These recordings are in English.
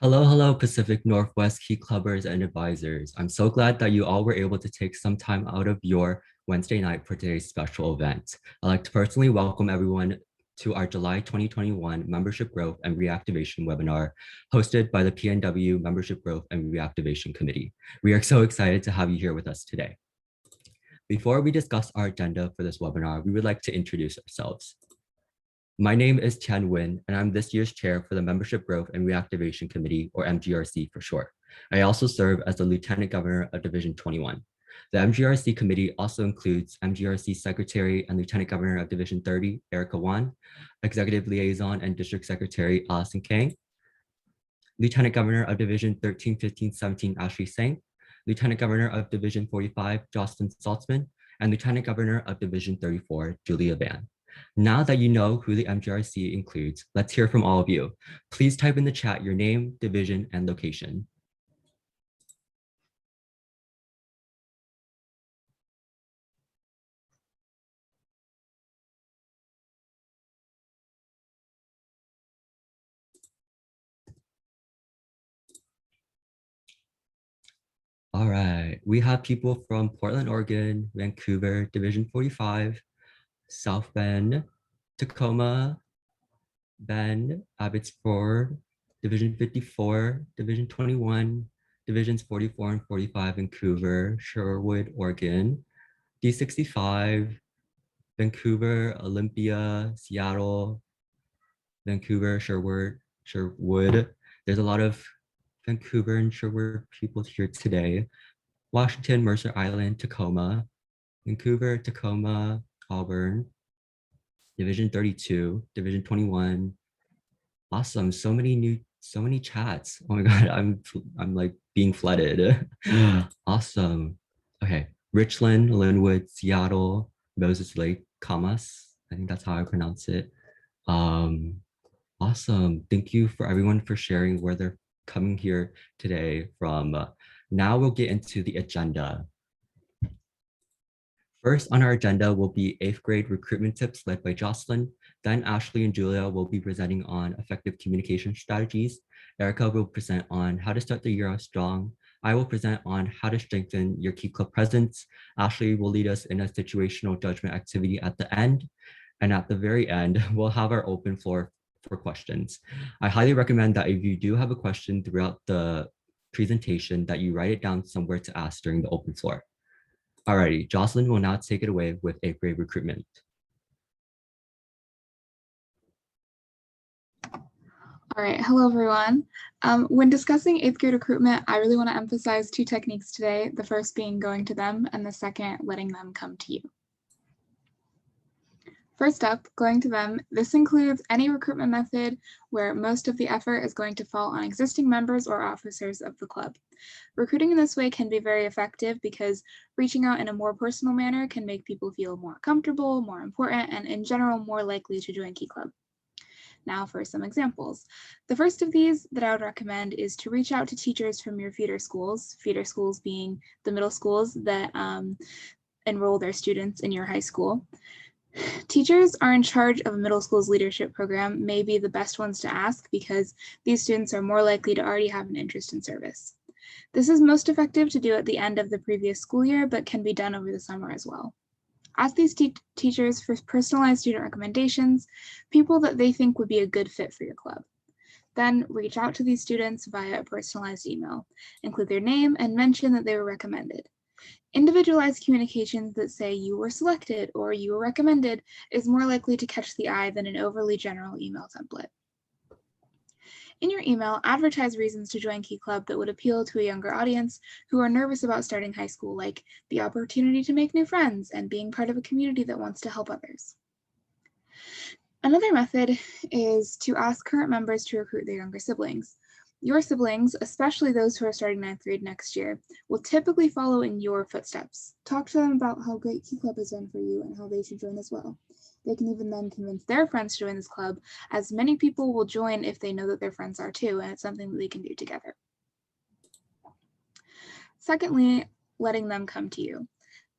Hello, hello, Pacific Northwest Key Clubbers and advisors. I'm so glad that you all were able to take some time out of your Wednesday night for today's special event. I'd like to personally welcome everyone to our July 2021 Membership Growth and Reactivation webinar hosted by the PNW Membership Growth and Reactivation Committee. We are so excited to have you here with us today. Before we discuss our agenda for this webinar, we would like to introduce ourselves. My name is Tian Nguyen, and I'm this year's chair for the Membership Growth and Reactivation Committee, or MGRC for short. I also serve as the Lieutenant Governor of Division 21. The MGRC committee also includes MGRC Secretary and Lieutenant Governor of Division 30, Erica Wan, Executive Liaison and District Secretary, Allison Kang, Lieutenant Governor of Division 13, 15, 17, Ashley Sang, Lieutenant Governor of Division 45, Jocelyn Saltzman, and Lieutenant Governor of Division 34, Julia Van. Now that you know who the MGRC includes, let's hear from all of you. Please type in the chat your name, division, and location. All right, we have people from Portland, Oregon, Vancouver, Division 45, South Bend, Tacoma, Bend, Abbotsford, Division 54, Division 21, Divisions 44 and 45, Vancouver, Sherwood, Oregon, D65, Vancouver, Olympia, Seattle, Vancouver, Sherwood. There's a lot of Vancouver and Sherwood people here today. Washington, Mercer Island, Tacoma, Vancouver, Tacoma, Auburn, Division 32, Division 21. Awesome, so many chats. Oh my God, I'm like being flooded. Awesome. Okay, Richland, Linwood, Seattle, Moses Lake, Camas. I think that's how I pronounce it. Um, Awesome. Thank you for everyone for sharing where they're coming here today from. Now we'll get into the agenda. First on our agenda will be 8th grade recruitment tips led by Jocelyn. Then Ashley and Julia will be presenting on effective communication strategies. Erica will present on how to start the year off strong. I will present on how to strengthen your Key Club presence. Ashley will lead us in a situational judgment activity at the end. And at the very end, we'll have our open floor for questions. I highly recommend that if you do have a question throughout the presentation, that you write it down somewhere to ask during the open floor. Alrighty, Jocelyn will now take it away with 8th grade recruitment. All right, hello everyone. When discussing 8th grade recruitment, I really want to emphasize two techniques today, the first being going to them and the second, letting them come to you. First up, going to them, this includes any recruitment method where most of the effort is going to fall on existing members or officers of the club. Recruiting in this way can be very effective because reaching out in a more personal manner can make people feel more comfortable, more important, and in general, more likely to join Key Club. Now for some examples. The first of these that I would recommend is to reach out to teachers from your feeder schools being the middle schools that enroll their students in your high school. Teachers are in charge of a middle school's leadership program may be the best ones to ask because these students are more likely to already have an interest in service. This is most effective to do at the end of the previous school year, but can be done over the summer as well. Ask these teachers for personalized student recommendations, people that they think would be a good fit for your club. Then reach out to these students via a personalized email. Include their name and mention that they were recommended. Individualized communications that say you were selected or you were recommended is more likely to catch the eye than an overly general email template. In your email, advertise reasons to join Key Club that would appeal to a younger audience who are nervous about starting high school, like the opportunity to make new friends and being part of a community that wants to help others. Another method is to ask current members to recruit their younger siblings. Your siblings, especially those who are starting 9th grade next year, will typically follow in your footsteps. Talk to them about how great Key Club has done for you and how they should join as well. They can even then convince their friends to join this club, as many people will join if they know that their friends are too, and it's something that they can do together. Secondly, letting them come to you.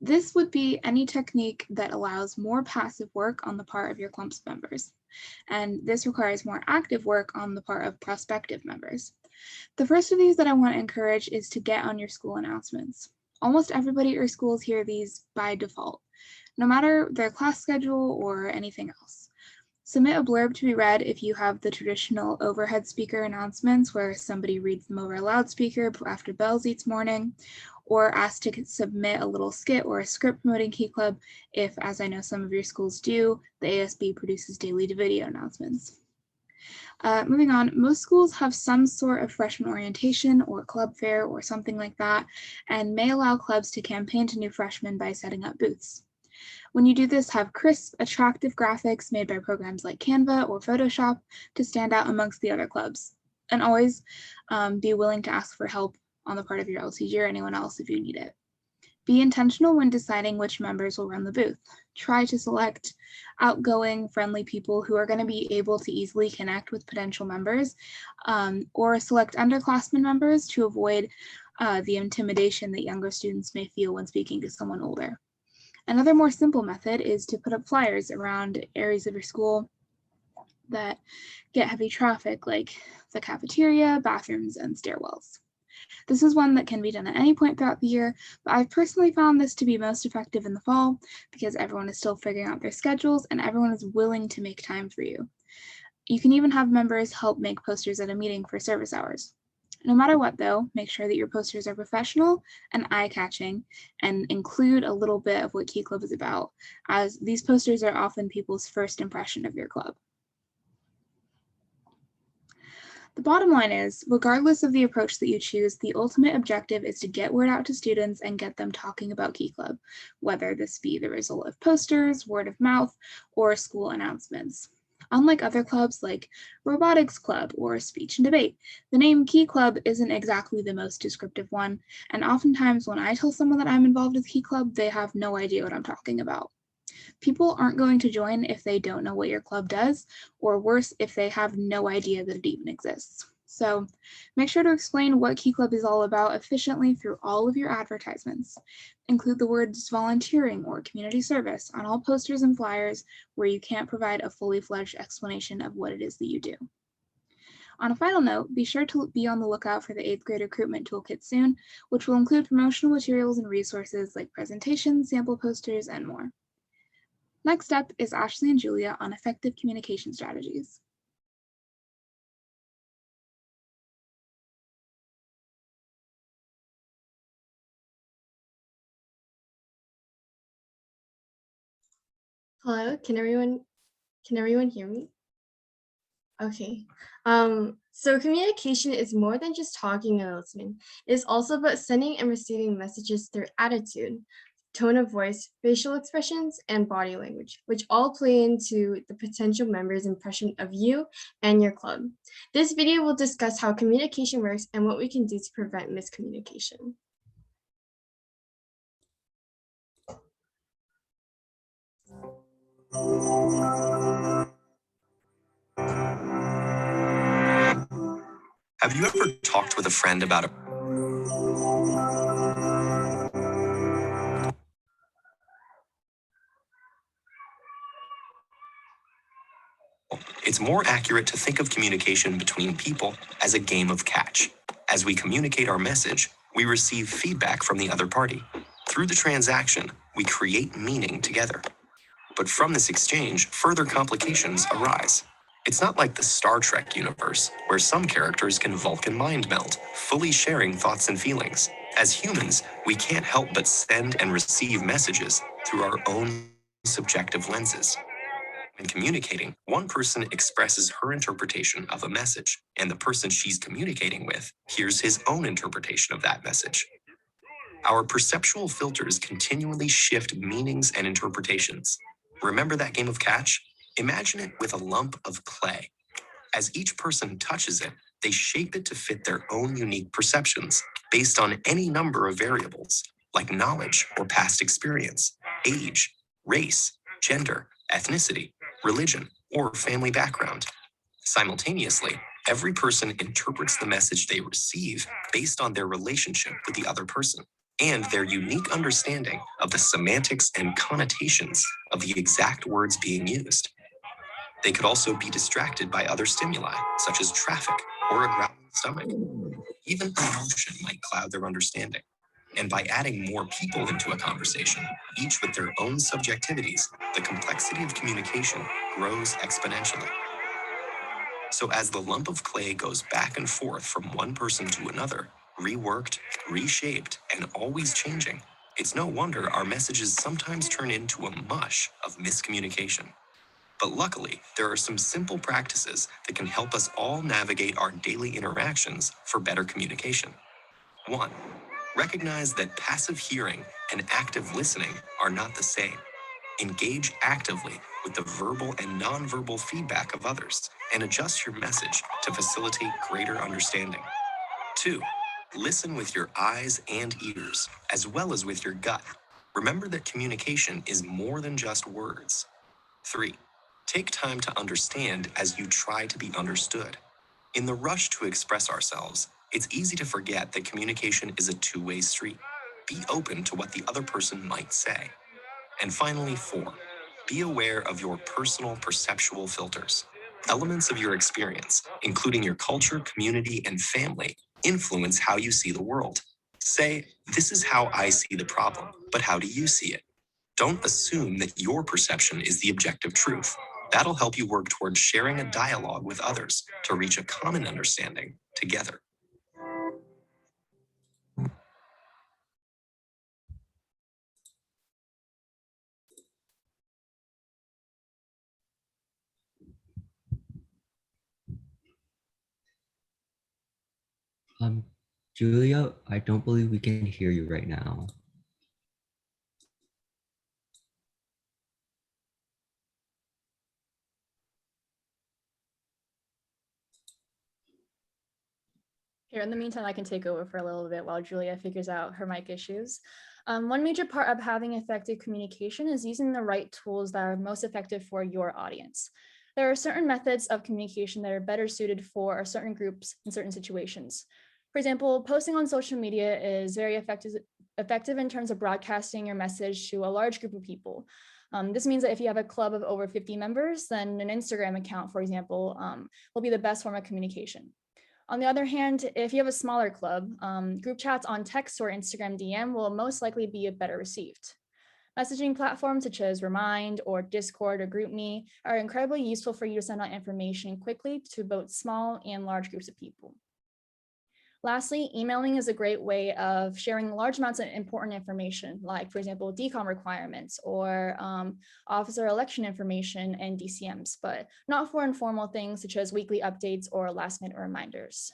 This would be any technique that allows more passive work on the part of your club's members, and this requires more active work on the part of prospective members. The first of these that I want to encourage is to get on your school announcements. Almost everybody at your schools hear these by default, no matter their class schedule or anything else. Submit a blurb to be read if you have the traditional overhead speaker announcements where somebody reads them over a loudspeaker after bells each morning, or ask to submit a little skit or a script promoting Key Club if, as I know some of your schools do, the ASB produces daily video announcements. Moving on, most schools have some sort of freshman orientation or club fair or something like that, and may allow clubs to campaign to new freshmen by setting up booths. When you do this, have crisp, attractive graphics made by programs like Canva or Photoshop to stand out amongst the other clubs. And always be willing to ask for help on the part of your LCG or anyone else if you need it. Be intentional when deciding which members will run the booth. Try to select outgoing, friendly people who are going to be able to easily connect with potential members, or select underclassmen members to avoid the intimidation that younger students may feel when speaking to someone older. Another more simple method is to put up flyers around areas of your school that get heavy traffic, like the cafeteria, bathrooms, and stairwells. This is one that can be done at any point throughout the year, but I've personally found this to be most effective in the fall because everyone is still figuring out their schedules and everyone is willing to make time for you. You can even have members help make posters at a meeting for service hours. No matter what, though, make sure that your posters are professional and eye-catching and include a little bit of what Key Club is about, as these posters are often people's first impression of your club. The bottom line is, regardless of the approach that you choose, the ultimate objective is to get word out to students and get them talking about Key Club, whether this be the result of posters, word of mouth, or school announcements. Unlike other clubs like Robotics Club or Speech and Debate, the name Key Club isn't exactly the most descriptive one, and oftentimes when I tell someone that I'm involved with Key Club, they have no idea what I'm talking about. People aren't going to join if they don't know what your club does, or worse, if they have no idea that it even exists. So make sure to explain what Key Club is all about efficiently through all of your advertisements. Include the words volunteering or community service on all posters and flyers where you can't provide a fully fledged explanation of what it is that you do. On a final note, be sure to be on the lookout for the 8th grade recruitment toolkit soon, which will include promotional materials and resources like presentations, sample posters, and more. Next up is Ashley and Julia on effective communication strategies. Hello, can everyone hear me? Okay. So communication is more than just talking and listening. It's also about sending and receiving messages through attitude, tone of voice, facial expressions, and body language, which all play into the potential member's impression of you and your club. This video will discuss how communication works and what we can do to prevent miscommunication. Have you ever talked with a friend about a It's more accurate to think of communication between people as a game of catch. As we communicate our message, we receive feedback from the other party. Through the transaction, we create meaning together. But from this exchange, further complications arise. It's not like the Star Trek universe, where some characters can Vulcan mind meld, fully sharing thoughts and feelings. As humans, we can't help but send and receive messages through our own subjective lenses. When communicating, one person expresses her interpretation of a message, and the person she's communicating with hears his own interpretation of that message. Our perceptual filters continually shift meanings and interpretations. Remember that game of catch? Imagine it with a lump of clay. As each person touches it, they shape it to fit their own unique perceptions based on any number of variables, like knowledge or past experience, age, race, gender, ethnicity, religion, or family background. Simultaneously, every person interprets the message they receive based on their relationship with the other person and their unique understanding of the semantics and connotations of the exact words being used. They could also be distracted by other stimuli, such as traffic or a stomach. Even emotion might cloud their understanding. And by adding more people into a conversation, each with their own subjectivities, the complexity of communication grows exponentially. So as the lump of clay goes back and forth from one person to another, reworked, reshaped, and always changing, it's no wonder our messages sometimes turn into a mush of miscommunication. But luckily, there are some simple practices that can help us all navigate our daily interactions for better communication. 1. Recognize that passive hearing and active listening are not the same. Engage actively with the verbal and nonverbal feedback of others and adjust your message to facilitate greater understanding. 2. Listen with your eyes and ears, as well as with your gut. Remember that communication is more than just words. 3. Take time to understand as you try to be understood. In the rush to express ourselves, it's easy to forget that communication is a two-way street. Be open to what the other person might say. And finally, 4. Be aware of your personal perceptual filters. Elements of your experience, including your culture, community, and family, influence how you see the world. Say, this is how I see the problem, but how do you see it? Don't assume that your perception is the objective truth. That'll help you work towards sharing a dialogue with others to reach a common understanding together. Julia, I don't believe we can hear you right now. Here, in the meantime, I can take over for a little bit while Julia figures out her mic issues. One major part of having effective communication is using the right tools that are most effective for your audience. There are certain methods of communication that are better suited for certain groups in certain situations. For example, posting on social media is very effective in terms of broadcasting your message to a large group of people. This means that if you have a club of over 50 members, then an Instagram account, for example, will be the best form of communication. On the other hand, if you have a smaller club, group chats on text or Instagram DM will most likely be better received. Messaging platforms such as Remind or Discord or GroupMe are incredibly useful for you to send out information quickly to both small and large groups of people. Lastly, emailing is a great way of sharing large amounts of important information, like, for example, DCOM requirements or officer election information and DCMs, but not for informal things such as weekly updates or last-minute reminders.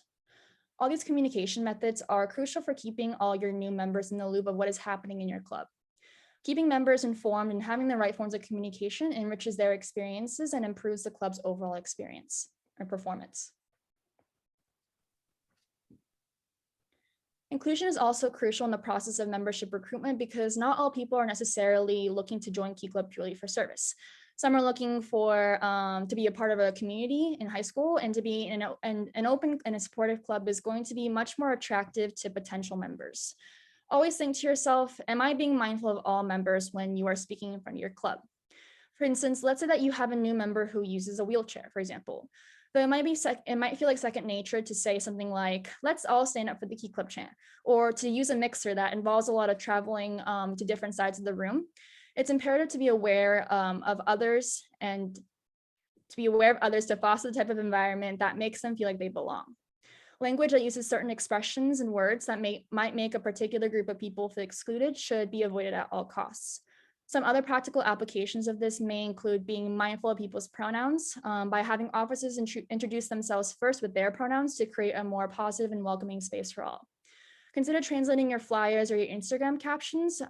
All these communication methods are crucial for keeping all your new members in the loop of what is happening in your club. Keeping members informed and having the right forms of communication enriches their experiences and improves the club's overall experience or performance. Inclusion is also crucial in the process of membership recruitment because not all people are necessarily looking to join Key Club purely for service. Some are looking for to be a part of a community in high school, and to be in an open and a supportive club is going to be much more attractive to potential members. Always think to yourself, am I being mindful of all members when you are speaking in front of your club? For instance, let's say that you have a new member who uses a wheelchair, for example. Though it might feel like second nature to say something like, let's all stand up for the Key Club chant, or to use a mixer that involves a lot of traveling to different sides of the room. It's imperative to be aware of others and to foster the type of environment that makes them feel like they belong. Language that uses certain expressions and words that might make a particular group of people feel excluded should be avoided at all costs. Some other practical applications of this may include being mindful of people's pronouns by having officers introduce themselves first with their pronouns to create a more positive and welcoming space for all. Consider translating your flyers or your Instagram captions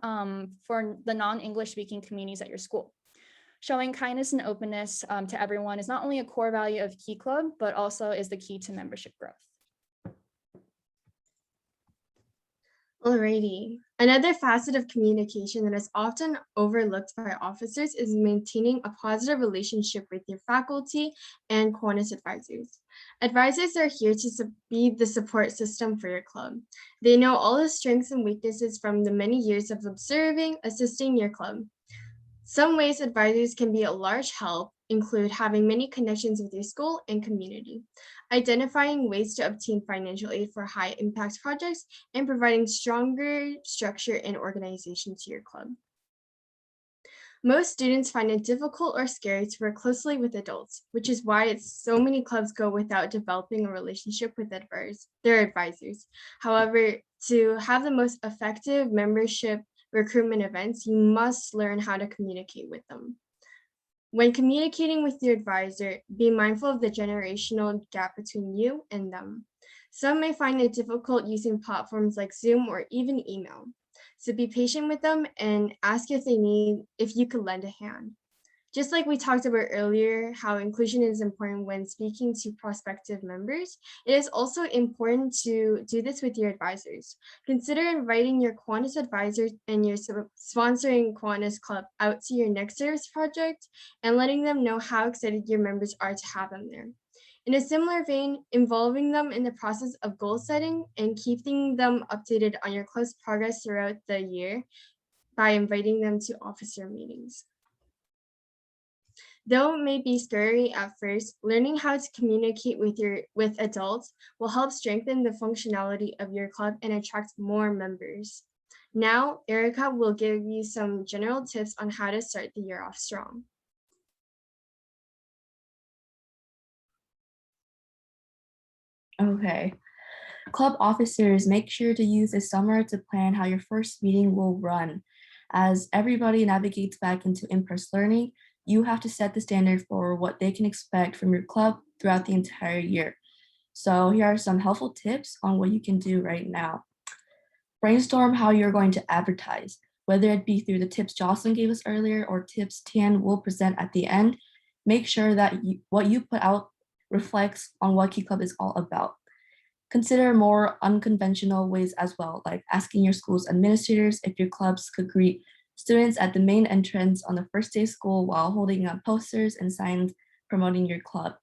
for the non-English speaking communities at your school. Showing kindness and openness to everyone is not only a core value of Key Club, but also is the key to membership growth. Alrighty. Another facet of communication that is often overlooked by officers is maintaining a positive relationship with your faculty and CONUS advisors. Advisors are here to be the support system for your club. They know all the strengths and weaknesses from the many years of assisting your club. Some ways advisors can be a large help include having many connections with your school and community, identifying ways to obtain financial aid for high impact projects, and providing stronger structure and organization to your club. Most students find it difficult or scary to work closely with adults, which is why so many clubs go without developing a relationship with their advisors. However, to have the most effective membership recruitment events, you must learn how to communicate with them. When communicating with your advisor, be mindful of the generational gap between you and them. Some may find it difficult using platforms like Zoom or even email. So be patient with them and ask if you could lend a hand. Just like we talked about earlier, how inclusion is important when speaking to prospective members, it is also important to do this with your advisors. Consider inviting your Kiwanis advisors and your sponsoring Kiwanis Club out to your next service project and letting them know how excited your members are to have them there. In a similar vein, involving them in the process of goal setting and keeping them updated on your club's progress throughout the year by inviting them to officer meetings. Though it may be scary at first, learning how to communicate with adults will help strengthen the functionality of your club and attract more members. Now, Erica will give you some general tips on how to start the year off strong. Okay. Club officers, make sure to use the summer to plan how your first meeting will run. As everybody navigates back into in-person learning, you have to set the standard for what they can expect from your club throughout the entire year. So here are some helpful tips on what you can do right now. Brainstorm how you're going to advertise, whether it be through the tips Jocelyn gave us earlier or tips Tian will present at the end. Make sure that what you put out reflects on what Key Club is all about. Consider more unconventional ways as well, like asking your school's administrators if your clubs could greet students at the main entrance on the first day of school while holding up posters and signs promoting your club.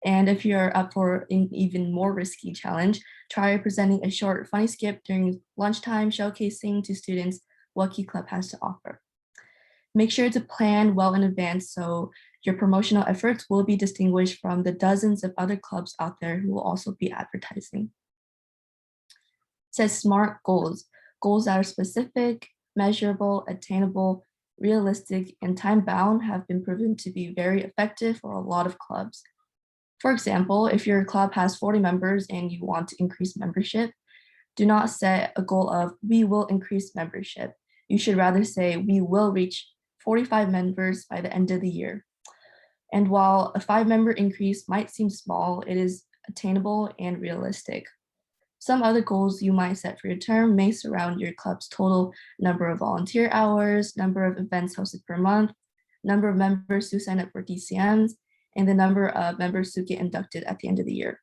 And if you're up for an even more risky challenge, try presenting a short funny skit during lunchtime, showcasing to students what Key Club has to offer. Make sure to plan well in advance so your promotional efforts will be distinguished from the dozens of other clubs out there who will also be advertising. Set SMART goals, goals that are specific, measurable, attainable, realistic, and time-bound have been proven to be very effective for a lot of clubs. For example, if your club has 40 members and you want to increase membership, do not set a goal of we will increase membership. You should rather say we will reach 45 members by the end of the year. And while a 5-member increase might seem small, it is attainable and realistic. Some other goals you might set for your term may surround your club's total number of volunteer hours, number of events hosted per month, number of members who sign up for DCMs, and the number of members who get inducted at the end of the year.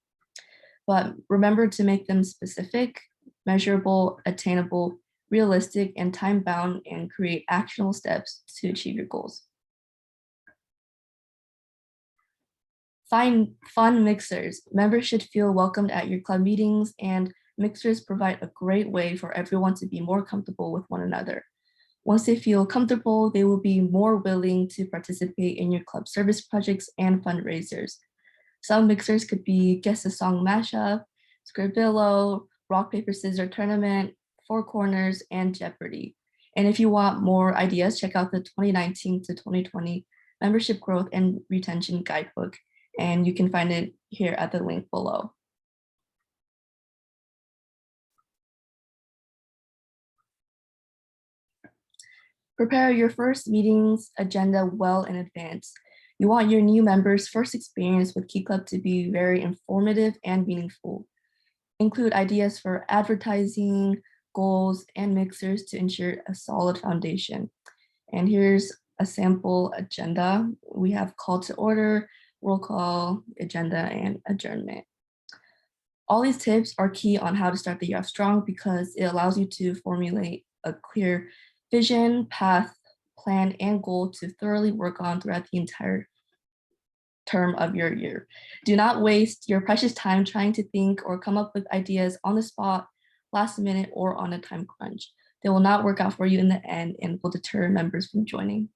But remember to make them specific, measurable, attainable, realistic, and time-bound, and create actionable steps to achieve your goals. Find fun mixers. Members should feel welcomed at your club meetings, and mixers provide a great way for everyone to be more comfortable with one another. Once they feel comfortable, they will be more willing to participate in your club service projects and fundraisers. Some mixers could be Guess a Song Mashup, Scribbillo, Rock, Paper, Scissors Tournament, Four Corners, and Jeopardy. And if you want more ideas, check out the 2019 to 2020 Membership Growth and Retention Guidebook, and you can find it here at the link below. Prepare your first meeting's agenda well in advance. You want your new members' first experience with Key Club to be very informative and meaningful. Include ideas for advertising, goals, and mixers to ensure a solid foundation. And here's a sample agenda. We have call to order, roll call, agenda, and adjournment. All these tips are key on how to start the year off strong because it allows you to formulate a clear vision, path, plan, and goal to thoroughly work on throughout the entire term of your year. Do not waste your precious time trying to think or come up with ideas on the spot, last minute, or on a time crunch. They will not work out for you in the end and will deter members from joining.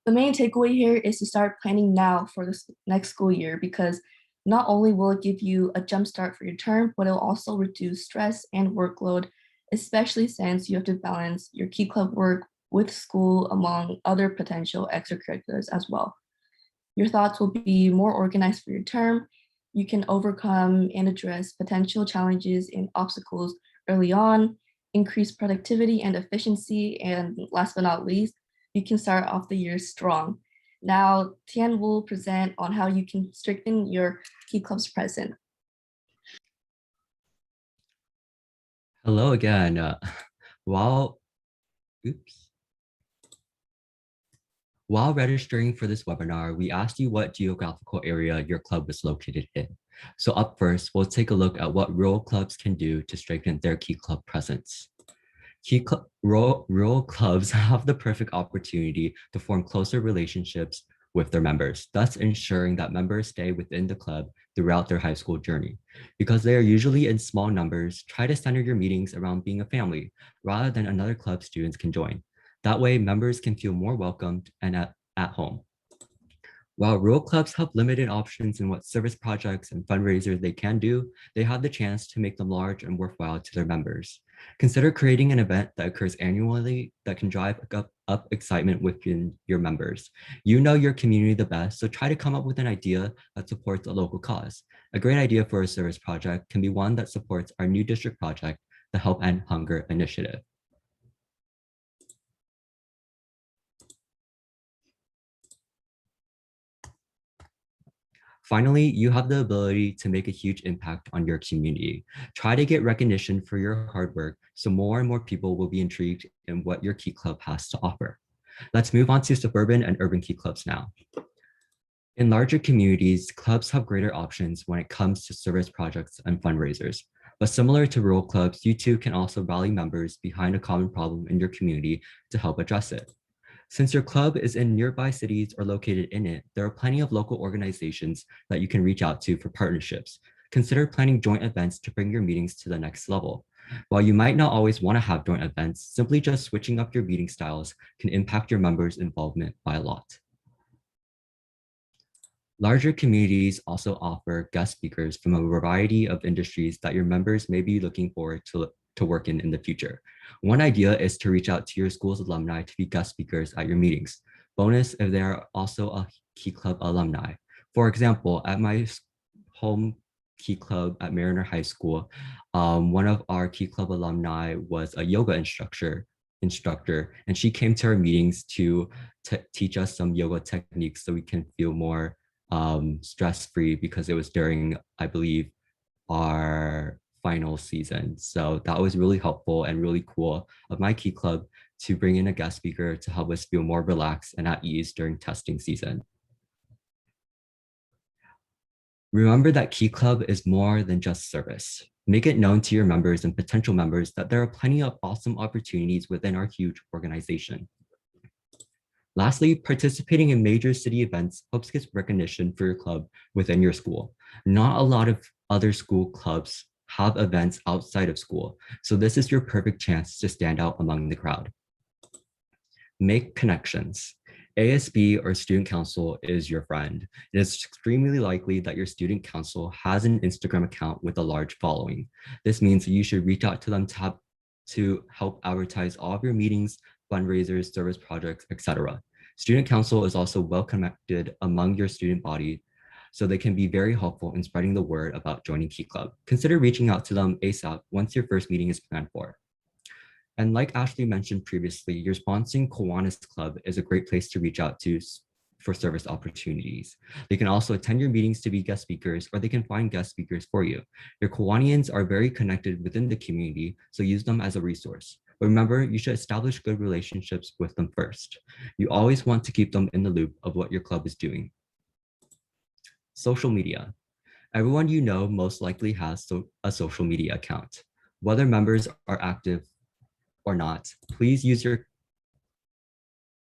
The main takeaway here is to start planning now for this next school year, because not only will it give you a jump start for your term, but it'll also reduce stress and workload, especially since you have to balance your key club work with school among other potential extracurriculars as well. Your thoughts will be more organized for your term. You can overcome and address potential challenges and obstacles early on, increase productivity and efficiency, and last but not least, you can start off the year strong. Now, Tian will present on how you can strengthen your key clubs present. Hello again. While, oops. While registering for this webinar, we asked you what geographical area your club was located in. So up first, we'll take a look at what rural clubs can do to strengthen their key club presence. Rural clubs have the perfect opportunity to form closer relationships with their members, thus ensuring that members stay within the club throughout their high school journey. Because they are usually in small numbers, try to center your meetings around being a family rather than another club students can join. That way, members can feel more welcomed and at home. While rural clubs have limited options in what service projects and fundraisers they can do, they have the chance to make them large and worthwhile to their members. Consider creating an event that occurs annually that can drive up excitement within your members. You know your community the best, so try to come up with an idea that supports a local cause. A great idea for a service project can be one that supports our new district project, the Help End Hunger Initiative. Finally, you have the ability to make a huge impact on your community. Try to get recognition for your hard work so more and more people will be intrigued in what your key club has to offer. Let's move on to suburban and urban key clubs now. In larger communities, clubs have greater options when it comes to service projects and fundraisers. But similar to rural clubs, you too can also rally members behind a common problem in your community to help address it. Since your club is in nearby cities or located in it, there are plenty of local organizations that you can reach out to for partnerships. Consider planning joint events to bring your meetings to the next level. While you might not always want to have joint events, simply just switching up your meeting styles can impact your members' involvement by a lot. Larger communities also offer guest speakers from a variety of industries that your members may be looking forward to work in the future. One idea is to reach out to your school's alumni to be guest speakers at your meetings. Bonus if they are also a Key Club alumni. For example, at my home Key Club at Mariner High School, one of our Key Club alumni was a yoga instructor, and she came to our meetings to teach us some yoga techniques so we can feel more stress-free, because it was during, I believe, our final season. So that was really helpful and really cool of my Key Club to bring in a guest speaker to help us feel more relaxed and at ease during testing season. Remember that Key Club is more than just service. Make it known to your members and potential members that there are plenty of awesome opportunities within our huge organization. Lastly, participating in major city events helps get recognition for your club within your school. Not a lot of other school clubs have events outside of school, so this is your perfect chance to stand out among the crowd. Make connections. ASB or student council is your friend. It is extremely likely that your student council has an Instagram account with a large following. This means that you should reach out to them to help advertise all of your meetings, fundraisers, service projects, etc. Student council is also well connected among your student body, so they can be very helpful in spreading the word about joining Key Club. Consider reaching out to them ASAP once your first meeting is planned for. And like Ashley mentioned previously, your sponsoring Kiwanis Club is a great place to reach out to for service opportunities. They can also attend your meetings to be guest speakers, or they can find guest speakers for you. Your Kiwanians are very connected within the community, so use them as a resource. But remember, you should establish good relationships with them first. You always want to keep them in the loop of what your club is doing. Social media. Everyone you know most likely has a social media account. Whether members are active or not, please use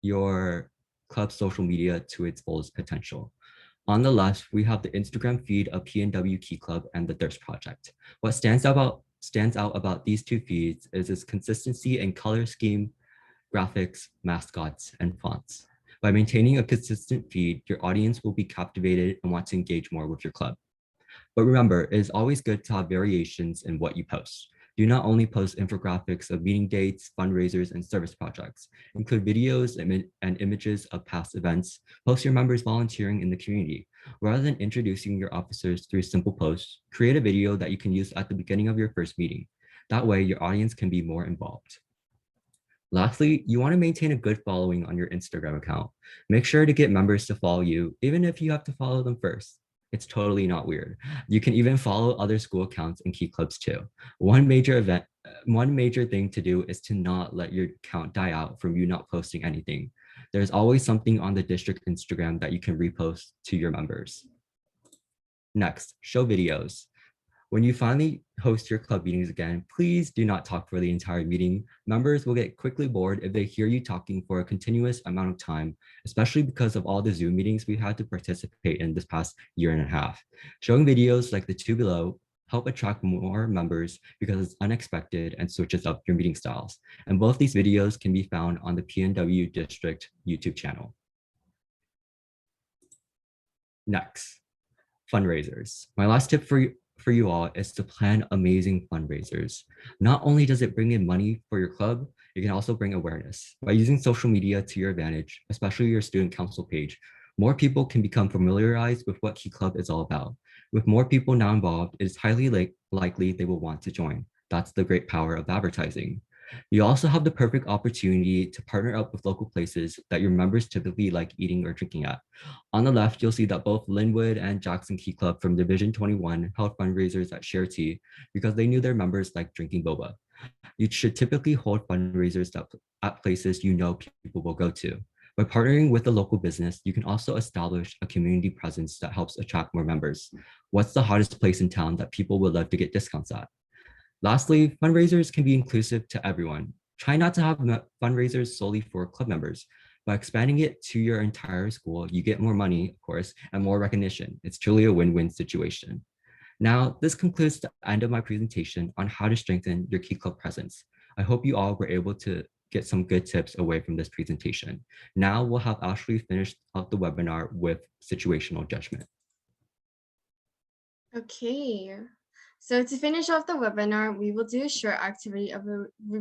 your club's social media to its fullest potential. On the left, we have the Instagram feed of PNW Key Club and the Thirst Project. What stands out about these two feeds is its consistency in color scheme, graphics, mascots, and fonts. By maintaining a consistent feed, your audience will be captivated and want to engage more with your club. But remember, it is always good to have variations in what you post. Do not only post infographics of meeting dates, fundraisers, and service projects. Include videos and images of past events. Post your members volunteering in the community. Rather than introducing your officers through simple posts, create a video that you can use at the beginning of your first meeting. That way, your audience can be more involved. Lastly, you want to maintain a good following on your Instagram account. Make sure to get members to follow you, even if you have to follow them first. It's totally not weird. You can even follow other school accounts and key clubs too. One major thing to do is to not let your account die out from you not posting anything. There's always something on the district Instagram that you can repost to your members. Next, show videos. When you finally host your club meetings again, please do not talk for the entire meeting. Members will get quickly bored if they hear you talking for a continuous amount of time, especially because of all the Zoom meetings we had to participate in this past year and a half. Showing videos like the two below help attract more members because it's unexpected and switches up your meeting styles. And both these videos can be found on the PNW District YouTube channel. Next, fundraisers. My last tip for you all is to plan amazing fundraisers. Not only does it bring in money for your club, it can also bring awareness. By using social media to your advantage, especially your student council page, more people can become familiarized with what Key Club is all about. With more people now involved, it is highly likely they will want to join. That's the great power of advertising. You also have the perfect opportunity to partner up with local places that your members typically like eating or drinking at. On the left, you'll see that both Linwood and Jackson Key Club from Division 21 held fundraisers at Share Tea because they knew their members liked drinking boba. You should typically hold fundraisers at places you know people will go to. By partnering with a local business, you can also establish a community presence that helps attract more members. What's the hottest place in town that people would love to get discounts at? Lastly, fundraisers can be inclusive to everyone. Try not to have fundraisers solely for club members. By expanding it to your entire school, you get more money, of course, and more recognition. It's truly a win-win situation. Now, this concludes the end of my presentation on how to strengthen your Key Club presence. I hope you all were able to get some good tips away from this presentation. Now we'll have Ashley finish out the webinar with situational judgment. Okay, so to finish off the webinar, we will do a short activity of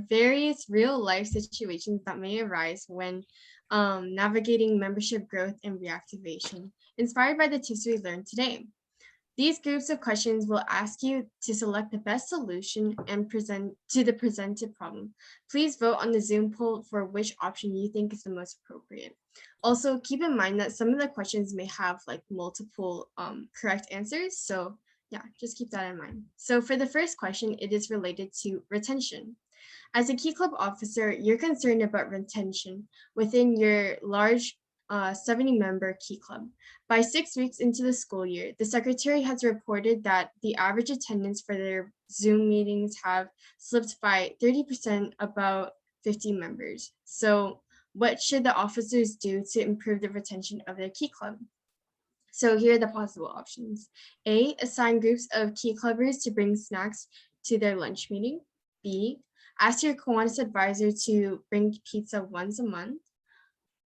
various real life situations that may arise when navigating membership growth and reactivation, inspired by the tips we learned today. These groups of questions will ask you to select the best solution and present to the presented problem. Please vote on the Zoom poll for which option you think is the most appropriate. Also, keep in mind that some of the questions may have like multiple correct answers. So yeah, just keep that in mind. So for the first question, it is related to retention. As a Key Club officer, you're concerned about retention within your large 70-member Key Club. By 6 weeks into the school year, the secretary has reported that the average attendance for their Zoom meetings have slipped by 30% about 50 members. So what should the officers do to improve the retention of their Key Club? So here are the possible options. A, assign groups of Key Clubbers to bring snacks to their lunch meeting. B, ask your Kiwanis advisor to bring pizza once a month.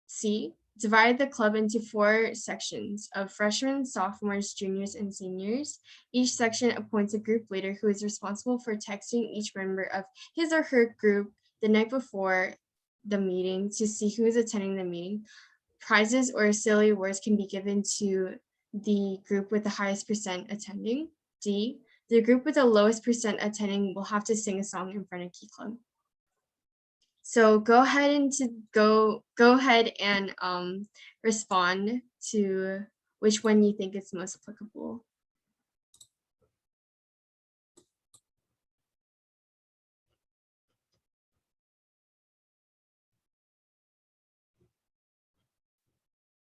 C, divide the club into 4 sections of freshmen, sophomores, juniors, and seniors. Each section appoints a group leader who is responsible for texting each member of his or her group the night before the meeting to see who is attending the meeting. Prizes or silly awards can be given to the group with the highest percent attending. D, the group with the lowest percent attending will have to sing a song in front of Key Club. So go ahead and respond to which one you think is most applicable.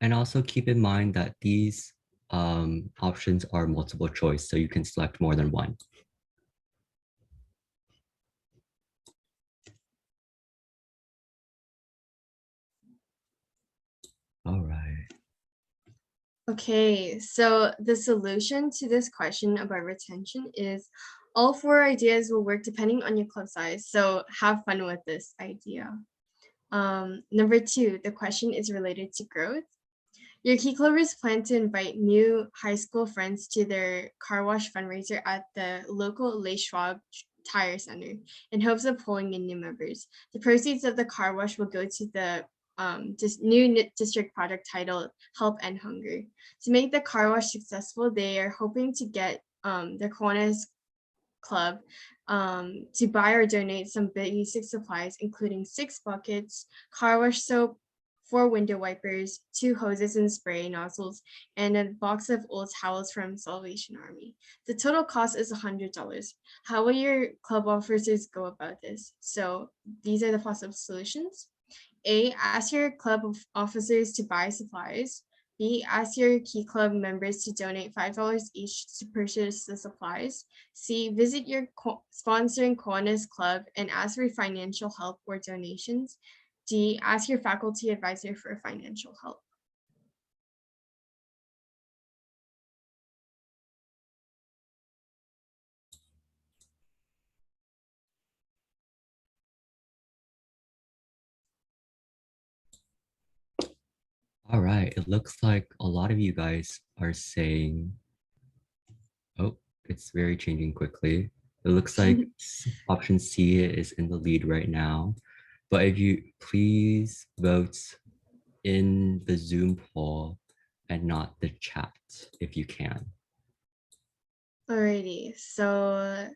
And also keep in mind that these options are multiple choice, so you can select more than one. All right. Okay, so the solution to this question about retention is all 4 ideas will work depending on your club size. So have fun with this idea. Number 2, the question is related to growth. Your key clubbers plan to invite new high school friends to their car wash fundraiser at the local Le Schwab Tire Center in hopes of pulling in new members. The proceeds of the car wash will go to the new district project titled Help End Hunger. To make the car wash successful, they are hoping to get their Kiwanis Club to buy or donate some basic supplies, including 6 buckets, car wash soap, 4 window wipers, 2 hoses and spray nozzles, and a box of old towels from Salvation Army. The total cost is $100. How will your club officers go about this? So these are the possible solutions. A, ask your club officers to buy supplies. B, ask your key club members to donate $5 each to purchase the supplies. C, visit your sponsoring Kiwanis Club and ask for financial help or donations. D, ask your faculty advisor for financial help. All right, it looks like a lot of you guys are saying, oh, it's very changing quickly. It looks like option C is in the lead right now. But if you please vote in the Zoom poll and not the chat if you can. Alrighty, so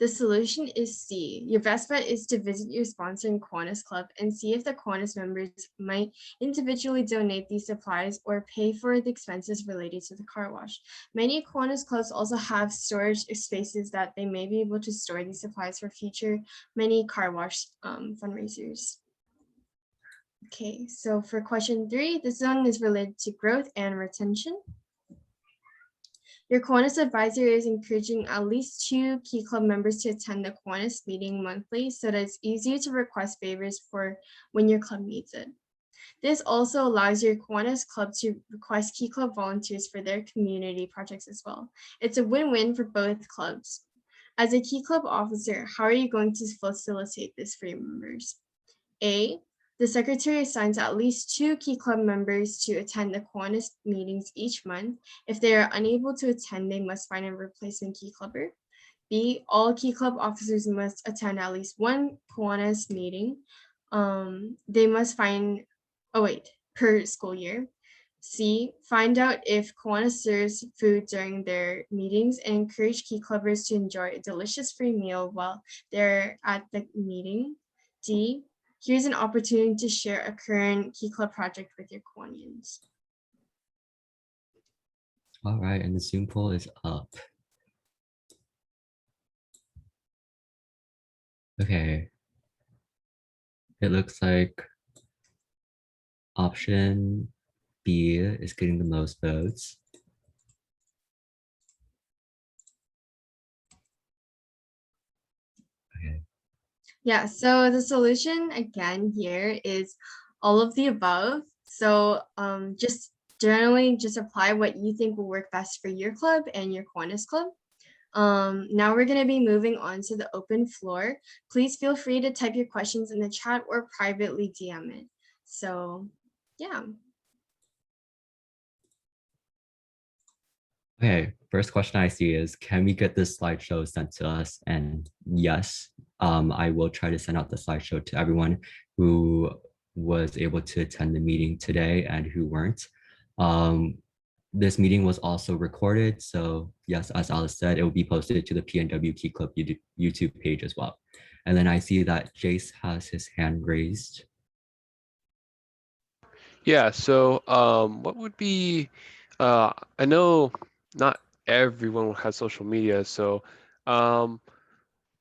the solution is C. Your best bet is to visit your sponsoring Kiwanis Club and see if the Kiwanis members might individually donate these supplies or pay for the expenses related to the car wash. Many Kiwanis clubs also have storage spaces that they may be able to store these supplies for future many car wash fundraisers. Okay, so for question 3, this one is related to growth and retention. Your Kiwanis advisor is encouraging at least 2 key club members to attend the Kiwanis meeting monthly so that it's easier to request favors for when your club needs it. This also allows your Kiwanis club to request key club volunteers for their community projects as well. It's a win-win for both clubs. As a key club officer, how are you going to facilitate this for your members? A, the secretary assigns at least 2 key club members to attend the Kiwanis meetings each month. If they are unable to attend, they must find a replacement key clubber. B, all key club officers must attend at least 1 Kiwanis meeting. They must find, per school year. C, find out if Kiwanis serves food during their meetings and encourage key clubbers to enjoy a delicious free meal while they're at the meeting. D, here's an opportunity to share a current key club project with your Kiwanians. All right, and the Zoom poll is up. Okay. It looks like option B is getting the most votes. Okay. Yeah, so the solution again here is all of the above. So just generally just apply what you think will work best for your club and your Kiwanis club. Now we're going to be moving on to the open floor. Please feel free to type your questions in the chat or privately DM it. So yeah. Okay, first question I see is, can we get this slideshow sent to us? And yes, I will try to send out the slideshow to everyone who was able to attend the meeting today and who weren't. This meeting was also recorded. So yes, as Alice said, it will be posted to the PNW Key Club YouTube page as well. And then I see that Jace has his hand raised. Yeah, so what would be, I know not everyone has social media, so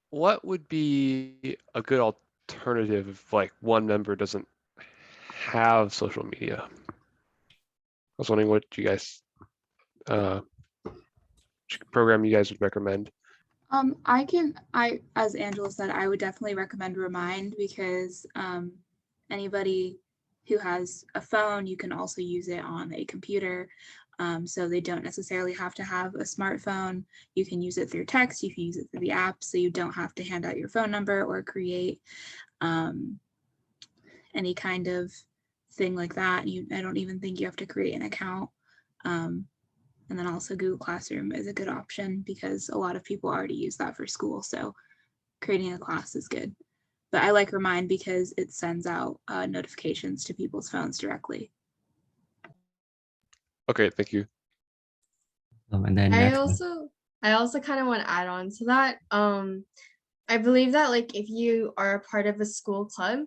what would be a good alternative if like one member doesn't have social media? I was wondering what you guys, which program you guys would recommend. As Angela said, I would definitely recommend Remind because anybody who has a phone, you can also use it on a computer. So they don't necessarily have to have a smartphone. You can use it through text, you can use it through the app, so you don't have to hand out your phone number or create any kind of thing like that. I don't even think you have to create an account. And then also Google Classroom is a good option because a lot of people already use that for school. So creating a class is good. But I like Remind because it sends out notifications to people's phones directly. Okay, thank you. And then I next, also kind of want to add on to that. I believe that like if you are a part of a school club,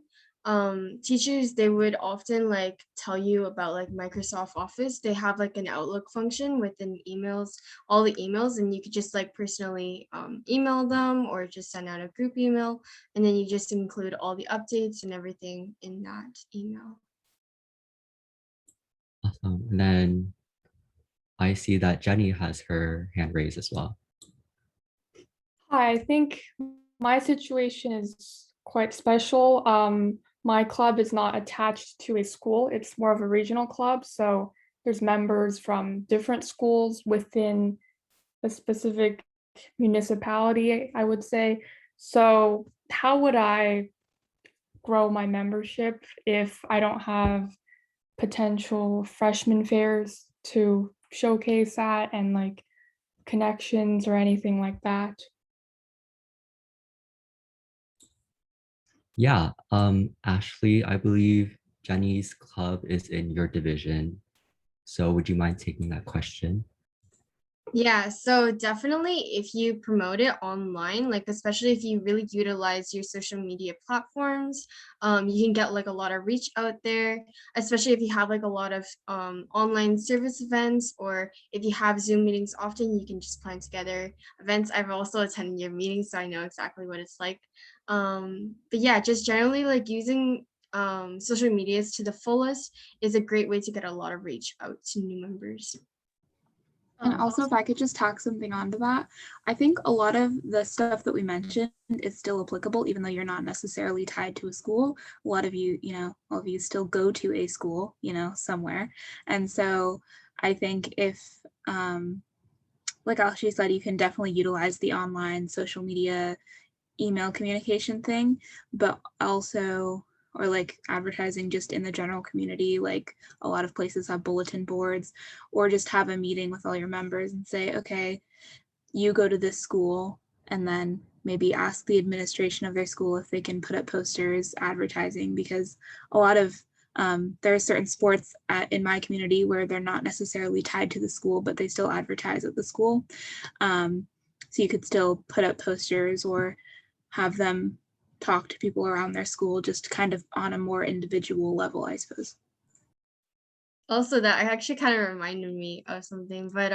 teachers, they would often like tell you about like Microsoft Office. They have like an Outlook function within emails, all the emails, and you could just like personally email them or just send out a group email, and then you just include all the updates and everything in that email. awesome. And then I see that Jenny has her hand raised as well. Hi, I think my situation is quite special. My club is not attached to a school. It's more of a regional club. So there's members from different schools within a specific municipality, I would say. So how would I grow my membership if I don't have potential freshman fairs to showcase at and like connections or anything like that? Yeah, Ashley, I believe Jenny's club is in your division. So would you mind taking that question? Yeah, so definitely if you promote it online, like especially if you really utilize your social media platforms, you can get like a lot of reach out there, especially if you have like a lot of online service events, or if you have Zoom meetings often, you can just plan together events. I've also attended your meetings, so I know exactly what it's like. But yeah, just generally like using social medias to the fullest is a great way to get a lot of reach out to new members. And also, if I could just tack something onto that, I think a lot of the stuff that we mentioned is still applicable, even though you're not necessarily tied to a school. A lot of you, all of you still go to a school, somewhere. And so I think if, like Ashley said, you can definitely utilize the online social media email communication thing, but also or like advertising just in the general community, like a lot of places have bulletin boards, or just have a meeting with all your members and say, okay, you go to this school, and then maybe ask the administration of their school if they can put up posters advertising, because a lot of there are certain sports in my community where they're not necessarily tied to the school, but they still advertise at the school. So you could still put up posters or have them talk to people around their school, just kind of on a more individual level, I suppose. Also, that actually kind of reminded me of something, but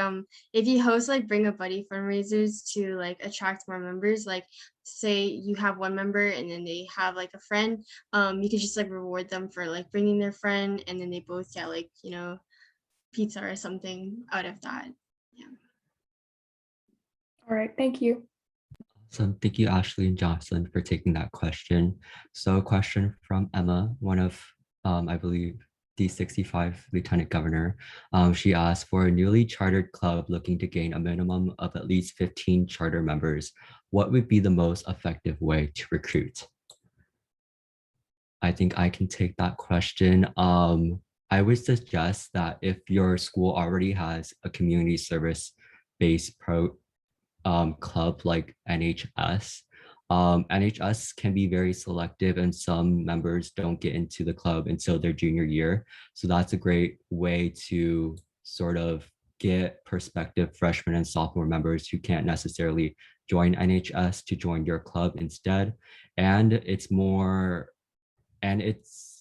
if you host like bring a buddy fundraisers to like attract more members, like say you have one member and then they have like a friend, you could just like reward them for like bringing their friend, and then they both get like pizza or something out of that. Yeah. All right, thank you. So thank you, Ashley and Jocelyn, for taking that question. So a question from Emma, one of, I believe, D65 Lieutenant Governor. She asked, for a newly chartered club looking to gain a minimum of at least 15 charter members, what would be the most effective way to recruit? I think I can take that question. I would suggest that if your school already has a community service-based club like NHS. NHS can be very selective, and some members don't get into the club until their junior year. So that's a great way to sort of get prospective freshmen and sophomore members who can't necessarily join NHS to join your club instead. And it's more, and it's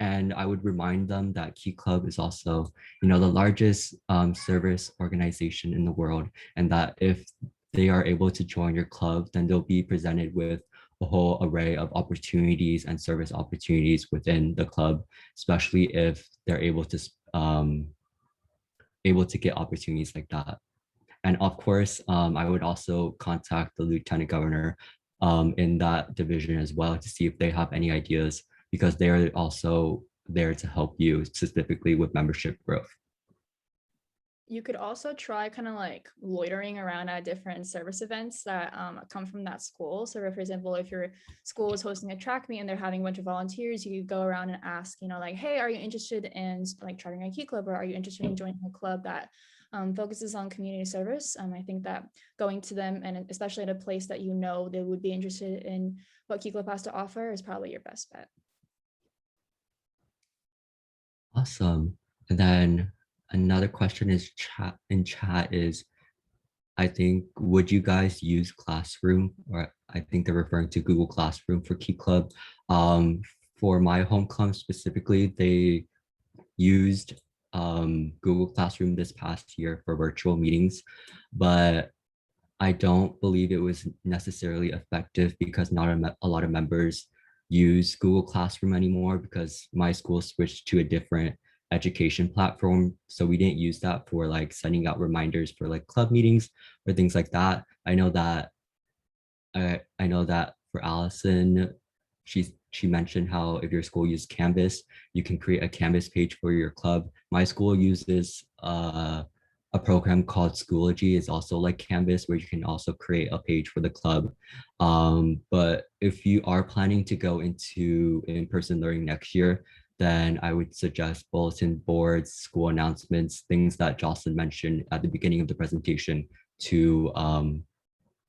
and I would remind them that Key Club is also, the largest service organization in the world, and that if they are able to join your club, then they'll be presented with a whole array of opportunities and service opportunities within the club, especially if they're able to get opportunities like that. And of course, I would also contact the Lieutenant Governor in that division as well to see if they have any ideas, because they're also there to help you specifically with membership growth. You could also try kind of like loitering around at different service events that come from that school. So for example, if your school is hosting a track meet and they're having a bunch of volunteers, you could go around and ask, like, hey, are you interested in like charting a key club, or are you interested in joining a club that focuses on community service? I think that going to them, and especially at a place that they would be interested in what key club has to offer, is probably your best bet. Awesome. And then another question is chat is, I think, would you guys use Classroom? Or I think they're referring to Google Classroom for Key Club. For my home club specifically, they used Google Classroom this past year for virtual meetings, but I don't believe it was necessarily effective because not a lot of members use Google Classroom anymore because my school switched to a different education platform. So we didn't use that for like sending out reminders for like club meetings or things like that. I know that for Allison, she mentioned how if your school uses Canvas, you can create a Canvas page for your club. My school uses a program called Schoology. It's also like Canvas where you can also create a page for the club. But if you are planning to go into in-person learning next year, then I would suggest bulletin boards, school announcements, things that Jocelyn mentioned at the beginning of the presentation to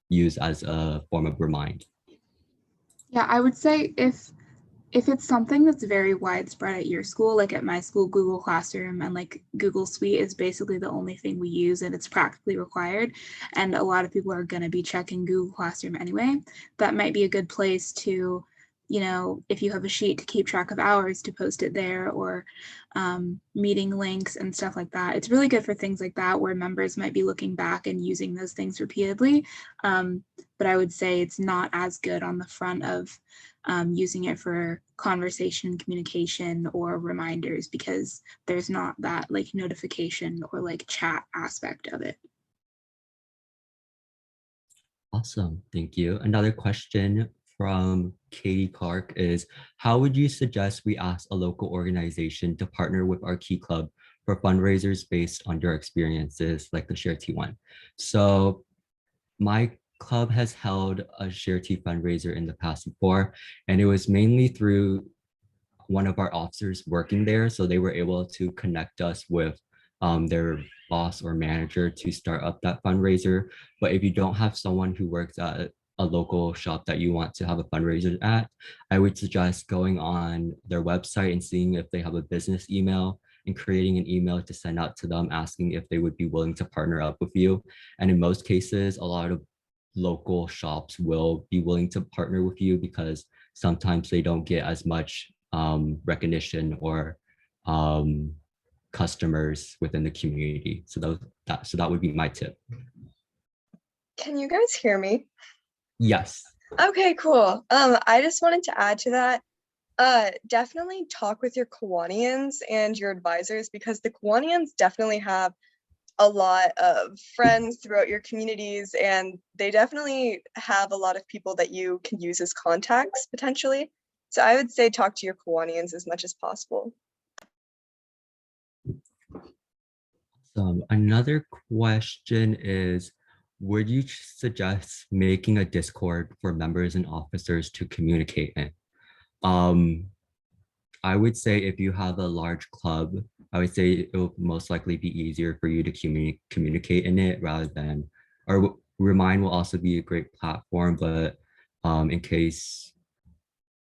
use as a form of remind. Yeah, I would say if it's something that's very widespread at your school, like at my school, Google Classroom and like Google Suite is basically the only thing we use and it's practically required. And a lot of people are going to be checking Google Classroom anyway. That might be a good place to, if you have a sheet to keep track of hours, to post it there, or meeting links and stuff like that. It's really good for things like that where members might be looking back and using those things repeatedly. But I would say it's not as good on the front of using it for conversation, communication, or reminders because there's not that like notification or like chat aspect of it. Awesome, thank you. Another question from Katie Clark is, how would you suggest we ask a local organization to partner with our Key Club for fundraisers based on their experiences, like the Share T one? So my club has held a Share T fundraiser in the past before, and it was mainly through one of our officers working there. So they were able to connect us with their boss or manager to start up that fundraiser. But if you don't have someone who works at a local shop that you want to have a fundraiser at, I would suggest going on their website and seeing if they have a business email and creating an email to send out to them asking if they would be willing to partner up with you. And in most cases, a lot of local shops will be willing to partner with you because sometimes they don't get as much recognition or customers within the community. So that would be my tip. Can you guys hear me? Yes. Okay, cool. I just wanted to add to that. Definitely talk with your Kiwanians and your advisors because the Kiwanians definitely have a lot of friends throughout your communities and they definitely have a lot of people that you can use as contacts potentially. So I would say talk to your Kiwanians as much as possible. Another question is, would you suggest making a Discord for members and officers to communicate in? I would say if you have a large club, I would say it will most likely be easier for you to communicate in it rather than, or Remind will also be a great platform, but in case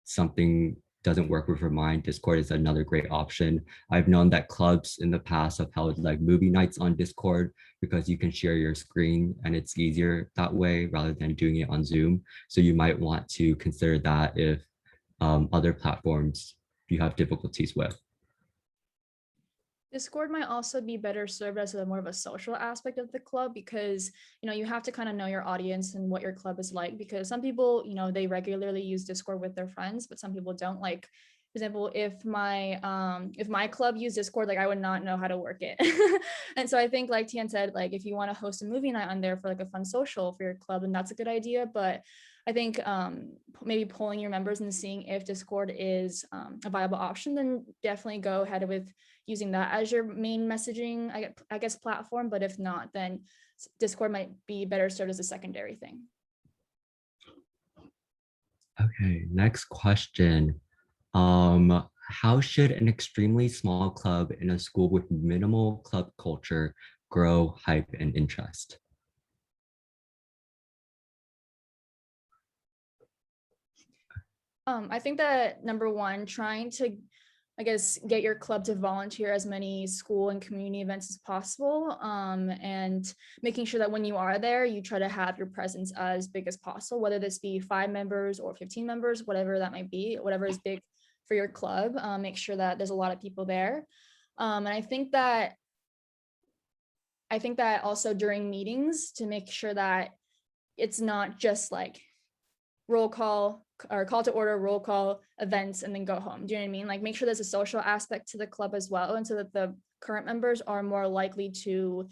something doesn't work with Remind, Discord is another great option. I've known that clubs in the past have held like movie nights on Discord because you can share your screen and it's easier that way rather than doing it on Zoom. So you might want to consider that if other platforms you have difficulties with. Discord might also be better served as a more of a social aspect of the club because, you have to kind of know your audience and what your club is like because some people, they regularly use Discord with their friends, but some people don't. Like example, if my club used Discord, like I would not know how to work it. And so I think, like Tian said, like if you want to host a movie night on there for like a fun social for your club, then that's a good idea. But I think maybe polling your members and seeing if Discord is a viable option, then definitely go ahead with using that as your main messaging, I guess, platform. But if not, then Discord might be better served as a secondary thing. Okay, next question. How should an extremely small club in a school with minimal club culture grow hype and interest? I think that number one, trying to, I guess, get your club to volunteer as many school and community events as possible, and making sure that when you are there, you try to have your presence as big as possible, whether this be 5 members or 15 members, whatever that might be, whatever is big for your club. Make sure that there's a lot of people there. And I think that also during meetings, to make sure that it's not just like roll call or call to order, roll call, events, and then go home. Do you know what I mean? Like make sure there's a social aspect to the club as well. And so that the current members are more likely to,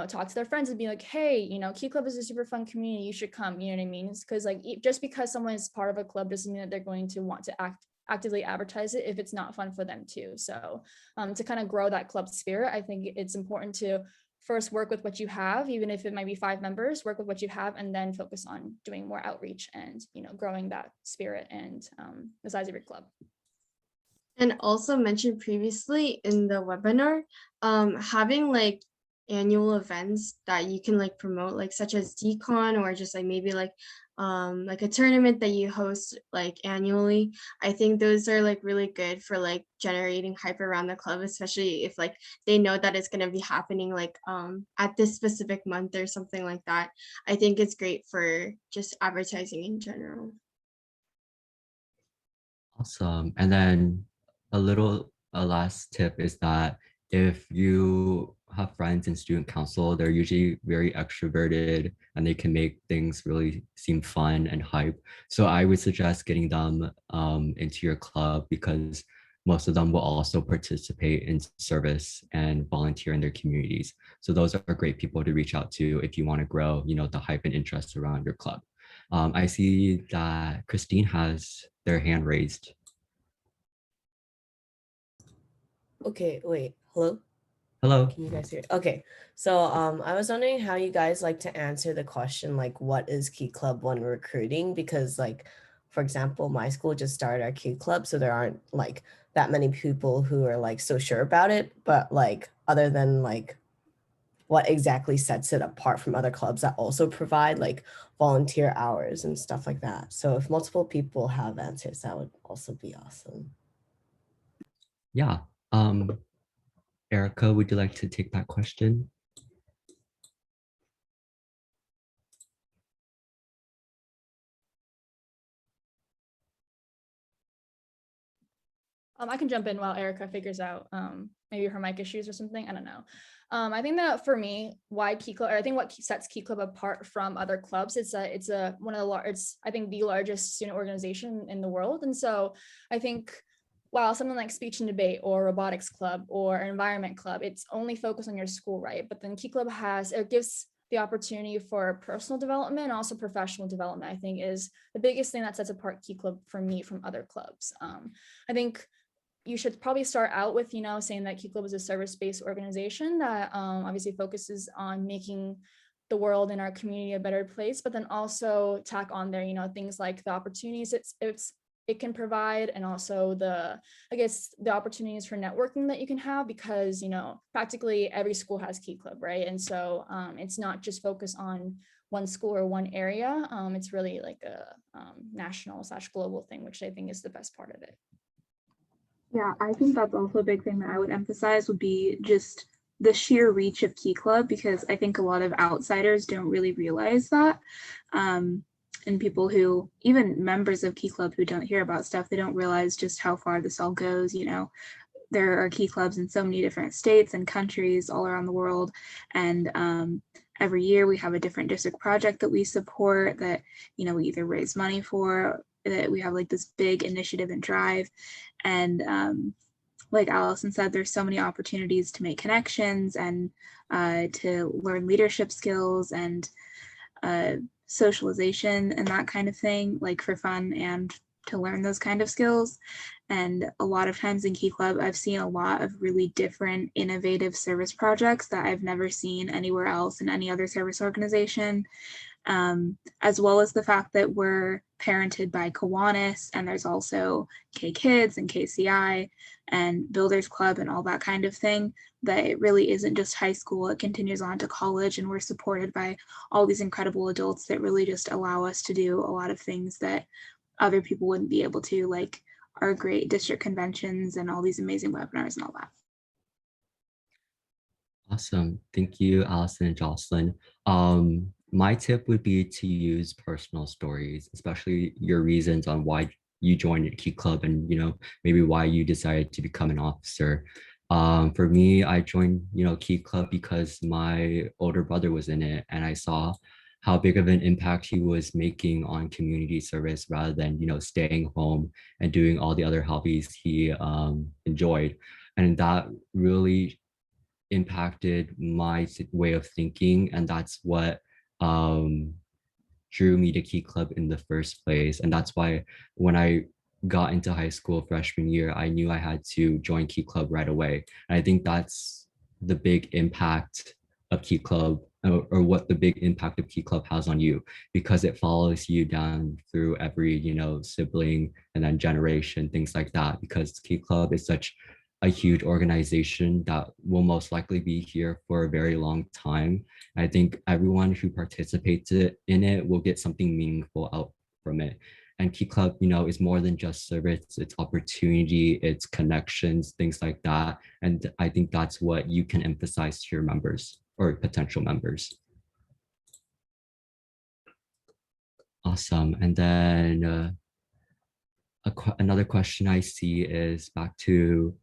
talk to their friends and be like, hey, Key Club is a super fun community. You should come. You know what I mean? Because like just because someone is part of a club doesn't mean that they're going to want to actively advertise it if it's not fun for them too. So to kind of grow that club spirit, I think it's important to first work with what you have, even if it might be 5 members, work with what you have, and then focus on doing more outreach and, growing that spirit and the size of your club. And also mentioned previously in the webinar, having like annual events that you can like promote, like such as decon, or just like maybe like a tournament that you host like annually. I think those are like really good for like generating hype around the club, especially if like they know that it's going to be happening like at this specific month or something like that. I think it's great for just advertising in general. Awesome. And then a last tip is that if you have friends in student council, they're usually very extroverted and they can make things really seem fun and hype. So I would suggest getting them into your club, because most of them will also participate in service and volunteer in their communities. So those are great people to reach out to if you want to grow, the hype and interest around your club. I see that Christine has their hand raised. Okay, wait, hello? Hello. Can you guys hear? Okay, so I was wondering how you guys like to answer the question, like, what is Key Club when recruiting? Because like, for example, my school just started our Key Club, so there aren't like that many people who are like so sure about it, but like, other than like, what exactly sets it apart from other clubs that also provide like volunteer hours and stuff like that? So if multiple people have answers, that would also be awesome. Yeah. Erica, would you like to take that question? I can jump in while Erica figures out maybe her mic issues or something. I don't know. I think that for me, why Key Club, or I think what sets Key Club apart from other clubs, it's one of the I think the largest student organization in the world. And so I think while something like speech and debate or robotics club or environment club, it's only focused on your school, right? But then Key Club gives the opportunity for personal development and also professional development, I think is the biggest thing that sets apart Key Club for me from other clubs. I think you should probably start out with, saying that Key Club is a service-based organization that obviously focuses on making the world and our community a better place, but then also tack on there, things like the opportunities it can provide, and also the opportunities for networking that you can have, because, practically every school has Key Club, right? And so it's not just focused on one school or one area. It's really like a national/global thing, which I think is the best part of it. Yeah, I think that's also a big thing that I would emphasize would be just the sheer reach of Key Club, because I think a lot of outsiders don't really realize that. And people who, even members of Key Club who don't hear about stuff, they don't realize just how far this all goes. There are Key Clubs in so many different states and countries all around the world. And every year we have a different district project that we support that, we either raise money for that we have like this big initiative and drive. And like Allison said, there's so many opportunities to make connections and to learn leadership skills and socialization and that kind of thing, like for fun and to learn those kind of skills. And a lot of times in Key Club, I've seen a lot of really different innovative service projects that I've never seen anywhere else in any other service organization. As well as the fact that we're parented by Kiwanis, and there's also K Kids and KCI and Builders Club and all that kind of thing, that it really isn't just high school, it continues on to college, and we're supported by all these incredible adults that really just allow us to do a lot of things that other people wouldn't be able to, like our great district conventions and all these amazing webinars and all that. Awesome. Thank you, Allison and Jocelyn. My tip would be to use personal stories, especially your reasons on why you joined Key Club and, maybe why you decided to become an officer. For me, I joined, Key Club because my older brother was in it and I saw how big of an impact he was making on community service rather than, staying home and doing all the other hobbies he enjoyed. And that really impacted my way of thinking, and that's what drew me to Key Club in the first place. And that's why when I got into high school freshman year, I knew I had to join Key Club right away. And I think that's the big impact of Key Club, or what the big impact of Key Club has on you, because it follows you down through every, sibling and then generation, things like that, because Key Club is such a huge organization that will most likely be here for a very long time. I think everyone who participates in it will get something meaningful out from it. And Key Club, is more than just service, it's opportunity, it's connections, things like that. And I think that's what you can emphasize to your members or potential members. Awesome. And then another question I see is back to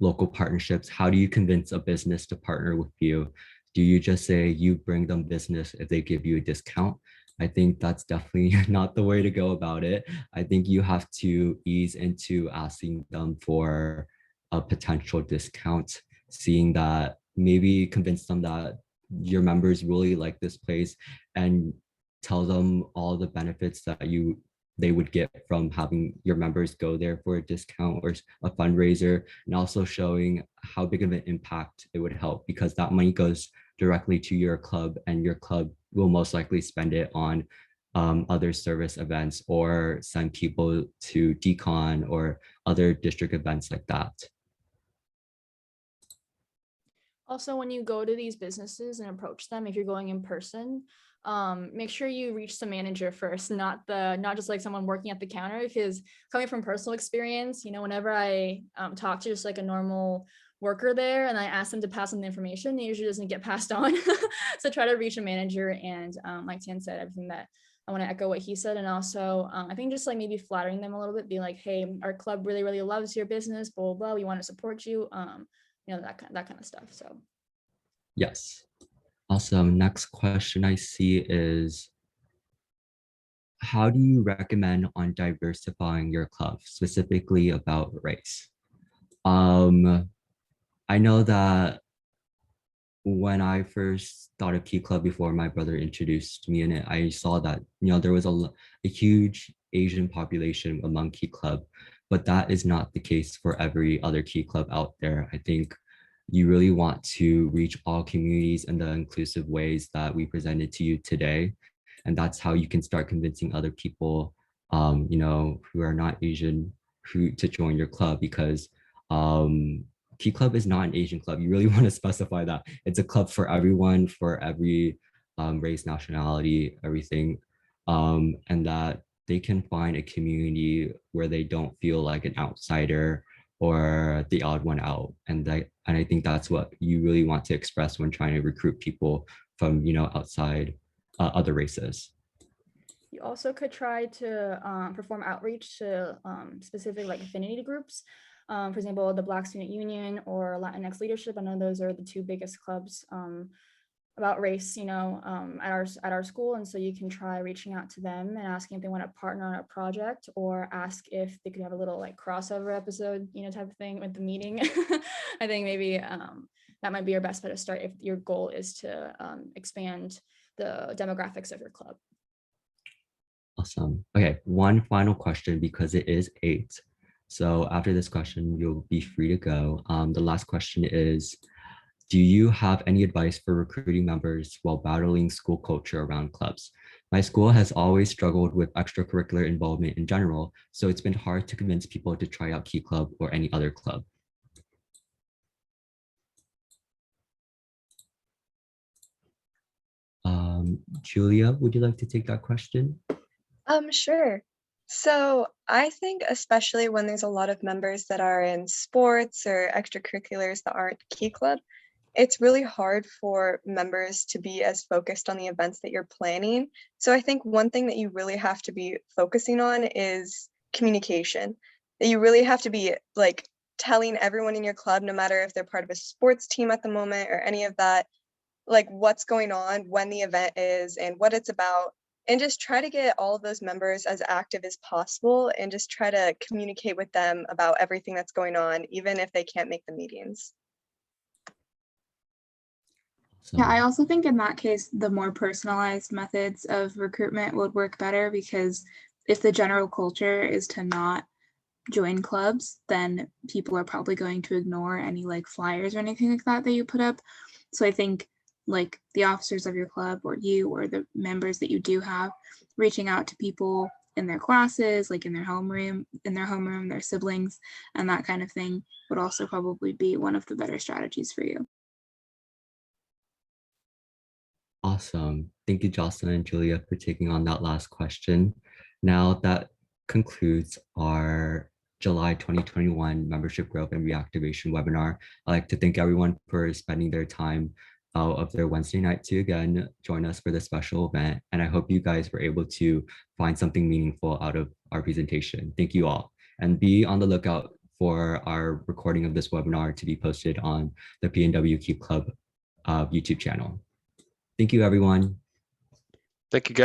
local partnerships. How do you convince a business to partner with you? Do you just say you bring them business if they give you a discount? I think that's definitely not the way to go about it. I think you have to ease into asking them for a potential discount, seeing that, maybe convince them that your members really like this place, and tell them all the benefits that they would get from having your members go there for a discount or a fundraiser, and also showing how big of an impact it would help, because that money goes directly to your club and your club will most likely spend it on other service events or send people to decon or other district events like that. Also, when you go to these businesses and approach them, if you're going in person, make sure you reach the manager first, not just like someone working at the counter, because coming from personal experience, whenever I talk to just like a normal worker there and I ask them to pass on the information, it usually doesn't get passed on. So try to reach a manager, and like Tan said, everything that I want to echo what he said. And also I think just like maybe flattering them a little bit, be like, hey, our club really, really loves your business, blah, blah, blah. We want to support you. That kind of stuff. So Yes. Awesome. Next question I see is, how do you recommend on diversifying your club, specifically about race? I know that when I first thought of Key Club, before my brother introduced me in it, I saw that, there was a huge Asian population among Key Club, but that is not the case for every other Key Club out there. I think you really want to reach all communities in the inclusive ways that we presented to you today. And that's how you can start convincing other people, who are not Asian, to join your club, because Key Club is not an Asian club. You really want to specify that. It's a club for everyone, for every race, nationality, everything. And that they can find a community where they don't feel like an outsider or the odd one out. And I think that's what you really want to express when trying to recruit people from, outside other races. you also could try to perform outreach to specific like affinity groups. For example, the Black Student Union or Latinx Leadership. I know those are the two biggest clubs about race, at our school. And so you can try reaching out to them and asking if they want to partner on a project, or ask if they could have a little like crossover episode, type of thing with the meeting. I think maybe that might be your best bet to start if your goal is to expand the demographics of your club. Awesome. Okay, one final question because it is 8. So after this question, you'll be free to go. The last question is, do you have any advice for recruiting members while battling school culture around clubs? My school has always struggled with extracurricular involvement in general, so it's been hard to convince people to try out Key Club or any other club. Julia, would you like to take that question? Sure. So I think especially when there's a lot of members that are in sports or extracurriculars that aren't Key Club, it's really hard for members to be as focused on the events that you're planning. So I think one thing that you really have to be focusing on is communication. That you really have to be like telling everyone in your club, no matter if they're part of a sports team at the moment or any of that, like what's going on, when the event is, and what it's about, and just try to get all of those members as active as possible and just try to communicate with them about everything that's going on, even if they can't make the meetings. Yeah, I also think in that case, the more personalized methods of recruitment would work better, because if the general culture is to not join clubs, then people are probably going to ignore any like flyers or anything like that that you put up. So I think like the officers of your club, or you, or the members that you do have, reaching out to people in their classes, like in their homeroom, their siblings, and that kind of thing would also probably be one of the better strategies for you. Awesome. Thank you, Jocelyn and Julia, for taking on that last question. Now that concludes our July 2021 membership growth and reactivation webinar. I'd like to thank everyone for spending their time out of their Wednesday night to again join us for this special event. And I hope you guys were able to find something meaningful out of our presentation. Thank you all. And be on the lookout for our recording of this webinar to be posted on the PNW Key Club YouTube channel. Thank you, everyone. Thank you, guys.